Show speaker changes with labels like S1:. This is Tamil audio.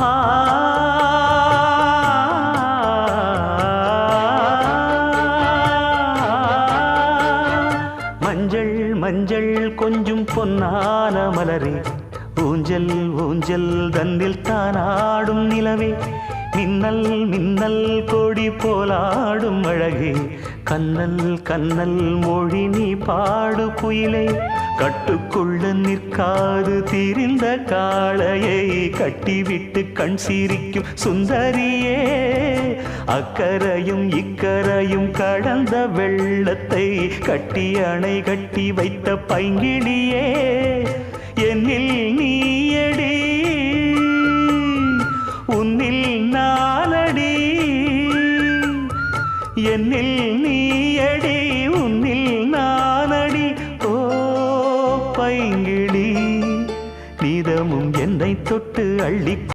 S1: ஆ மஞ்சள் மஞ்சள் கொஞ்சம் பொன்னான மலரே, ஊஞ்சல் ஊஞ்சல் தன்னில் தானாடும் நிலவே, மின்னல் மின்னல் கொடி போலாடும் அழகே, கண்ணல் கண்ணல் மொழி நீ பாடு குயிலே, கட்டுக்குள்ள நிற்காது திரிந்த காளையை கட்டிவிட்டு கண் சிரிக்கும் சுந்தரியே, அக்கரையும் இக்கரையும் கடந்த வெள்ளத்தை கட்டி அணை கட்டி வைத்த பைங்கிளியே, என்னில் நீயடி உன்னில் நானடி, என்னில் நீயடி உன்னில் நானடி. ஓ பைங்கிளி, நீதமும் என்னை தொட்டு அள்ளி